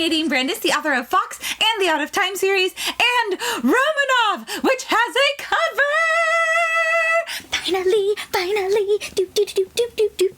Nadine Brandis, the author of FAWKES and the Out of Time series, and Romanov, which has a cover! Finally,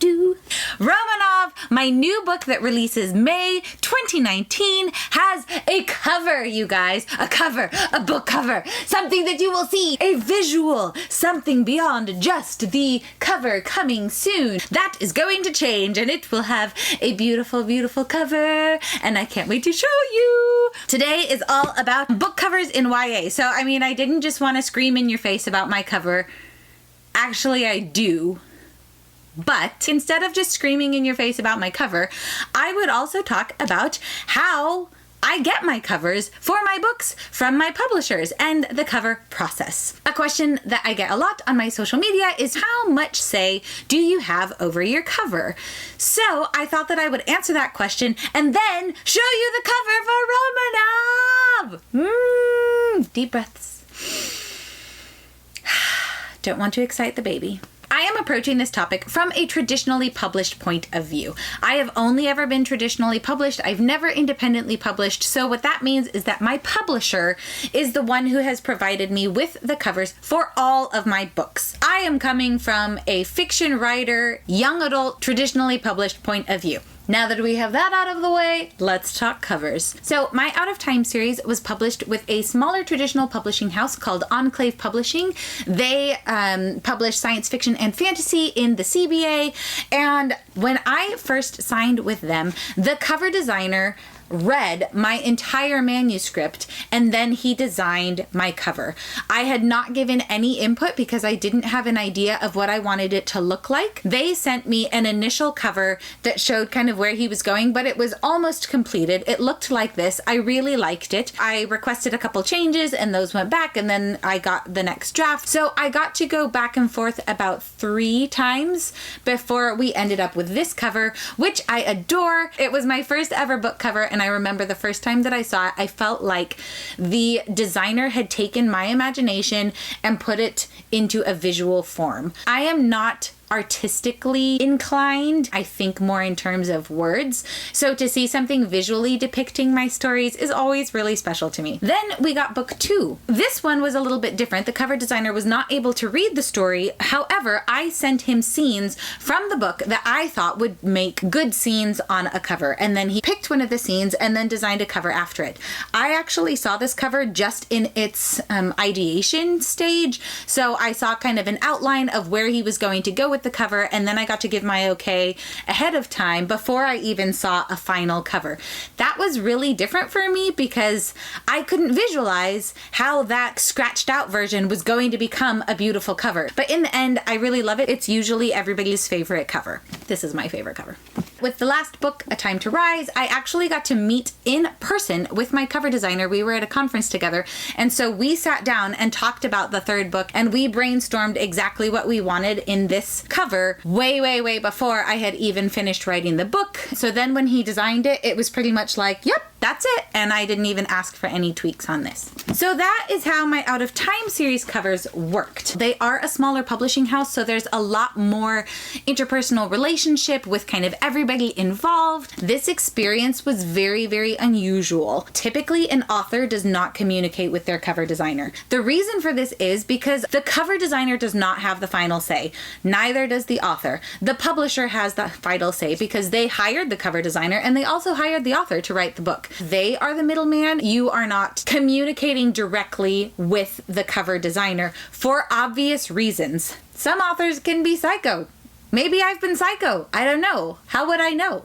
do. Romanov, my new book that releases May 2019, has a cover, you guys. A cover, a book cover, something that you will see, a visual, something beyond just the cover coming soon. That is going to change, and it will have a beautiful, beautiful cover, and I can't wait to show you. Today is all about book covers in YA. So, I mean, I didn't just want to scream in your face about my cover. Actually, I do. But instead of just screaming in your face about my cover, I would also talk about how I get my covers for my books from my publishers and the cover process. A question that I get a lot on my social media is how much say do you have over your cover? So I thought that I would answer that question and then show you the cover for Romanov. Deep breaths. Don't want to excite the baby. I am approaching this topic from a traditionally published point of view. I have only ever been traditionally published. I've never independently published. So what that means is that my publisher is the one who has provided me with the covers for all of my books. I am coming from a fiction writer, young adult, traditionally published point of view. Now that we have that out of the way, let's talk covers. So my Out of Time series was published with a smaller traditional publishing house called Enclave Publishing. They publish science fiction and fantasy in the CBA. And when I first signed with them, the cover designer read my entire manuscript and then he designed my cover. I had not given any input because I didn't have an idea of what I wanted it to look like. They sent me an initial cover that showed kind of where he was going, but it was almost completed. It looked like this. I really liked it. I requested a couple changes and those went back, and then I got the next draft. So I got to go back and forth about 3 times before we ended up with this cover, which I adore. It was my first ever book cover, and I remember the first time that I saw it, I felt like the designer had taken my imagination and put it into a visual form. I am not artistically inclined. I think more in terms of words. So to see something visually depicting my stories is always really special to me. Then we got book 2. This one was a little bit different. The cover designer was not able to read the story. However, I sent him scenes from the book that I thought would make good scenes on a cover. And then he picked one of the scenes and then designed a cover after it. I actually saw this cover just in its ideation stage. So I saw kind of an outline of where he was going to go with the cover, and then I got to give my okay ahead of time before I even saw a final cover. That was really different for me because I couldn't visualize how that scratched out version was going to become a beautiful cover. But in the end, I really love it. It's usually everybody's favorite cover. This is my favorite cover. With the last book, A Time to Rise, I actually got to meet in person with my cover designer. We were at a conference together, and so we sat down and talked about the third book, and we brainstormed exactly what we wanted in this cover way before I had even finished writing the book. So then when he designed it, it was pretty much like, yep, that's it. And I didn't even ask for any tweaks on this. So that is how my Out of Time series covers worked. They are a smaller publishing house, so there's a lot more interpersonal relationship with kind of everybody involved. This experience was very unusual. Typically, an author does not communicate with their cover designer. The reason for this is because the cover designer does not have the final say. Neither does the author. The publisher has the final say because they hired the cover designer and they also hired the author to write the book. They are the middleman. You are not communicating directly with the cover designer for obvious reasons. Some authors can be psycho. Maybe I've been psycho. I don't know. How would I know?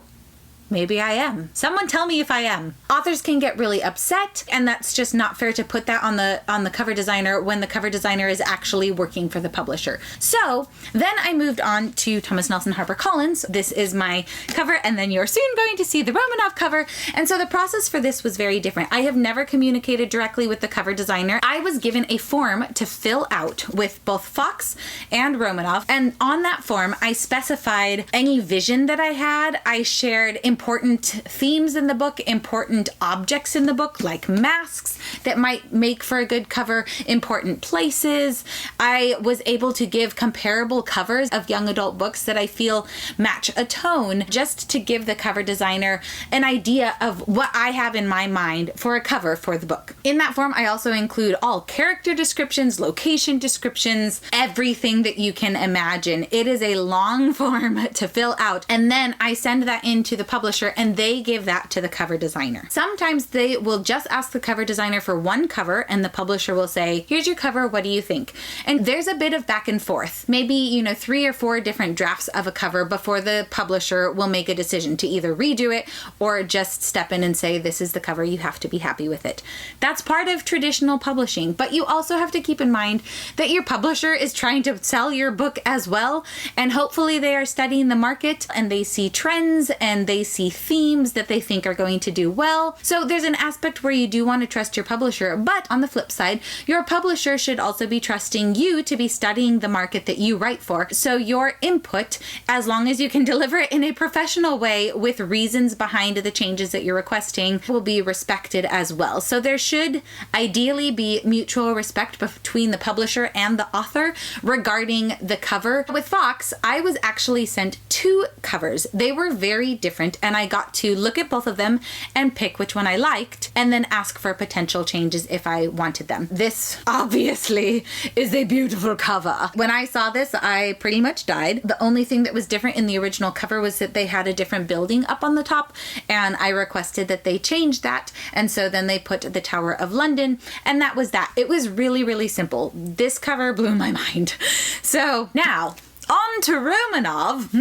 Maybe I am. Someone tell me if I am. Authors can get really upset, and that's just not fair to put that on the cover designer when the cover designer is actually working for the publisher. So then I moved on to Thomas Nelson HarperCollins. This is my cover, and then you're soon going to see the Romanov cover. And so the process for this was very different. I have never communicated directly with the cover designer. I was given a form to fill out with both FAWKES and Romanov, and on that form I specified any vision that I had. I shared important important themes in the book, important objects in the book, like masks that might make for a good cover, important places. I was able to give comparable covers of young adult books that I feel match a tone, just to give the cover designer an idea of what I have in my mind for a cover for the book. In that form, I also include all character descriptions, location descriptions, everything that you can imagine. It is a long form to fill out, and then I send that into the publisher and they give that to the cover designer. Sometimes they will just ask the cover designer for one cover and the publisher will say, here's your cover, what do you think? And there's a bit of back and forth, maybe 3 or 4 different drafts of a cover before the publisher will make a decision to either redo it or just step in and say, this is the cover, you have to be happy with it. That's part of traditional publishing, but you also have to keep in mind that your publisher is trying to sell your book as well, and hopefully they are studying the market and they see trends and they see themes that they think are going to do well. So there's an aspect where you do want to trust your publisher, but on the flip side, your publisher should also be trusting you to be studying the market that you write for. So your input, as long as you can deliver it in a professional way with reasons behind the changes that you're requesting, will be respected as well. So there should ideally be mutual respect between the publisher and the author regarding the cover. With FAWKES, I was actually sent 2 covers. They were very different, and I got to look at both of them and pick which one I liked and then ask for potential changes if I wanted them. This obviously is a beautiful cover. When I saw this, I pretty much died. The only thing that was different in the original cover was that they had a different building up on the top, and I requested that they change that, and so then they put the Tower of London, and that was that. It was really, really simple. This cover blew my mind. So now, on to Romanov.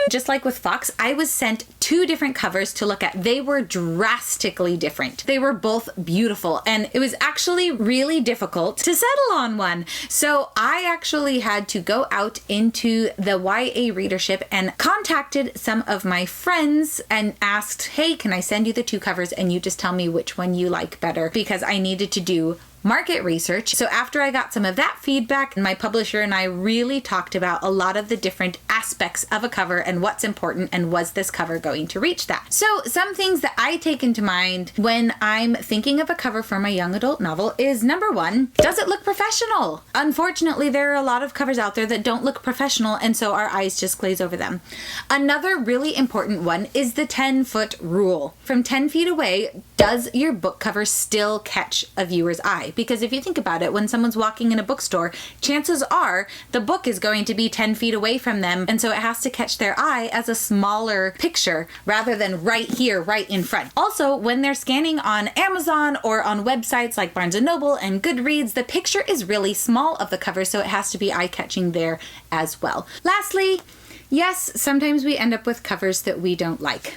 Just like with FAWKES, I was sent 2 different covers to look at. They were drastically different. They were both beautiful, and it was actually really difficult to settle on one. So I actually had to go out into the YA readership and contacted some of my friends and asked, hey, can I send you the 2 covers and you just tell me which one you like better? Because I needed to do market research. So after I got some of that feedback, my publisher and I really talked about a lot of the different aspects of a cover and what's important and was this cover going to reach that. So some things that I take into mind when I'm thinking of a cover for my young adult novel is, number 1, does it look professional? Unfortunately, there are a lot of covers out there that don't look professional, and so our eyes just glaze over them. Another really important one is the 10-foot rule. From 10 feet away, does your book cover still catch a viewer's eye? Because if you think about it, when someone's walking in a bookstore, chances are the book is going to be 10 feet away from them, and so it has to catch their eye as a smaller picture rather than right here, right in front. Also, when they're scanning on Amazon or on websites like Barnes & Noble and Goodreads, the picture is really small of the cover, so it has to be eye-catching there as well. Lastly, yes, sometimes we end up with covers that we don't like.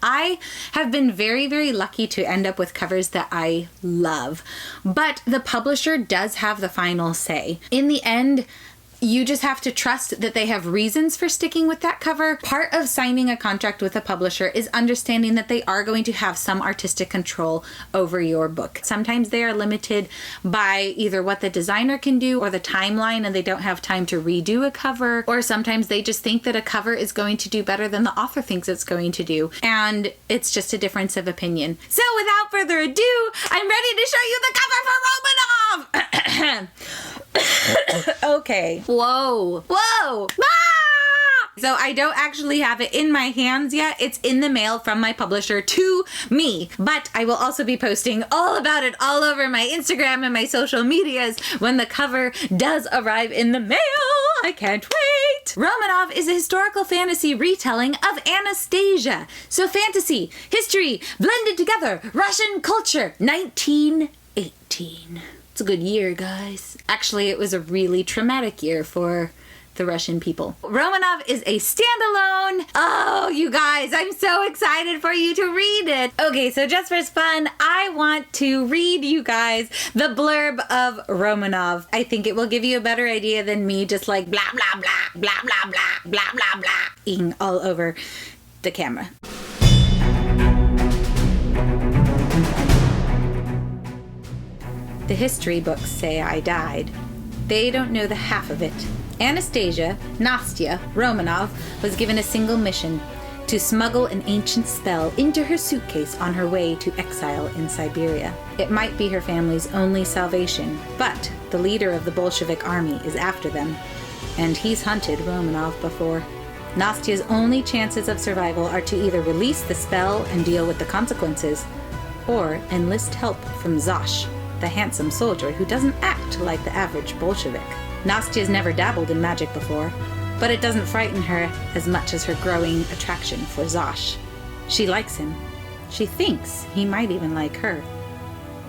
I have been very, very lucky to end up with covers that I love, but the publisher does have the final say. In the end, you just have to trust that they have reasons for sticking with that cover. Part of signing a contract with a publisher is understanding that they are going to have some artistic control over your book. Sometimes they are limited by either what the designer can do or the timeline, and they don't have time to redo a cover, or sometimes they just think that a cover is going to do better than the author thinks it's going to do, and it's just a difference of opinion. So without further ado, I'm ready to show you the cover for Romanov! Okay. Whoa. Whoa. Ah! So I don't actually have it in my hands yet. It's in the mail from my publisher to me, but I will also be posting all about it all over my Instagram and my social medias when the cover does arrive in the mail. I can't wait. Romanov is a historical fantasy retelling of Anastasia. So fantasy, history, blended together, Russian culture, 1918. It's a good year, guys. Actually, it was a really traumatic year for the Russian people. Romanov is a standalone. Oh, you guys, I'm so excited for you to read it. Okay, so just for fun, I want to read you guys the blurb of Romanov. I think it will give you a better idea than me just like blah, blah, blah, blah, blah, blah, blah, blah, blah, all over the camera. The history books say I died. They don't know the half of it. Anastasia, Nastya, Romanov, was given a single mission: to smuggle an ancient spell into her suitcase on her way to exile in Siberia. It might be her family's only salvation, but the leader of the Bolshevik army is after them, and he's hunted Romanov before. Nastya's only chances of survival are to either release the spell and deal with the consequences, or enlist help from Zosh, the handsome soldier who doesn't act like the average Bolshevik. Nastya's never dabbled in magic before, but it doesn't frighten her as much as her growing attraction for Zosh. She likes him. She thinks he might even like her.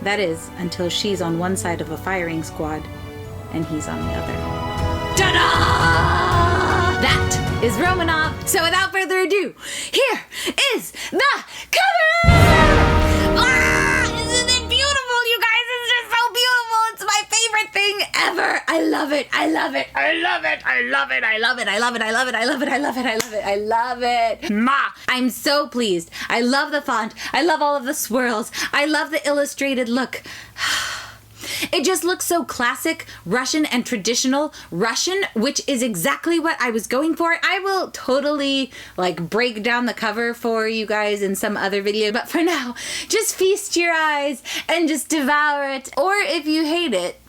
That is, until she's on one side of a firing squad, and he's on the other. Ta-da! That is Romanov. So without further ado, here is the cover! Isn't it beautiful, you guys? It's just so beautiful. It's my favorite thing ever. I love it. I love it. I love it. I love it. I love it. I love it. I love it. I love it. I love it. I love it. I love it. I'm so pleased. I love the font. I love all of the swirls. I love the illustrated look. It just looks so classic Russian and traditional Russian, which is exactly what I was going for. I will totally break down the cover for you guys in some other video, but for now, just feast your eyes and just devour it. Or if you hate it,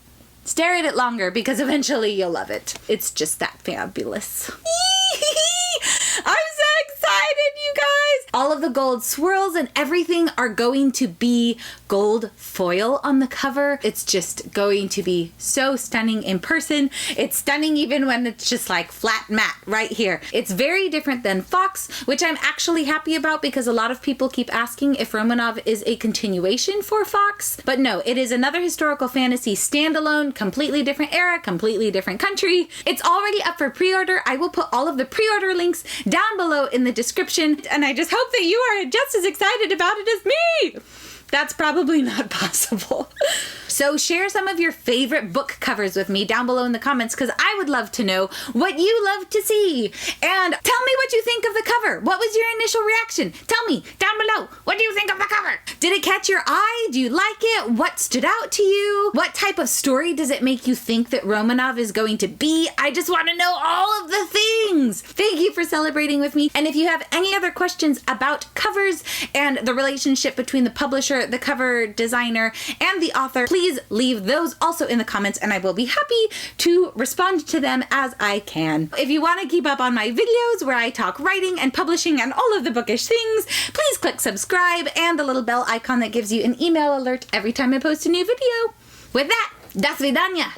stare at it longer because eventually you'll love it. It's just that fabulous. I'm so excited, you guys! All of the gold swirls and everything are going to be gold foil on the cover. It's just going to be so stunning in person. It's stunning even when it's just flat matte right here. It's very different than FAWKES, which I'm actually happy about because a lot of people keep asking if Romanov is a continuation for FAWKES. But no, it is another historical fantasy standalone, completely different era, completely different country. It's already up for pre-order. I will put all of the pre-order links down below in the description, and I just hope that you are just as excited about it as me. That's probably not possible. So share some of your favorite book covers with me down below in the comments because I would love to know what you love to see. And tell me what you think of the cover. What was your initial reaction? Tell me down below. What do you think of the cover? Did it catch your eye? Do you like it? What stood out to you? What type of story does it make you think that Romanov is going to be? I just want to know all of the things. Thank you for celebrating with me. And if you have any other questions about covers and the relationship between the publisher, the cover designer, and the author, please leave those also in the comments and I will be happy to respond to them as I can. If you want to keep up on my videos where I talk writing and publishing and all of the bookish things, please click subscribe and the little bell icon that gives you an email alert every time I post a new video. With that, до свидания!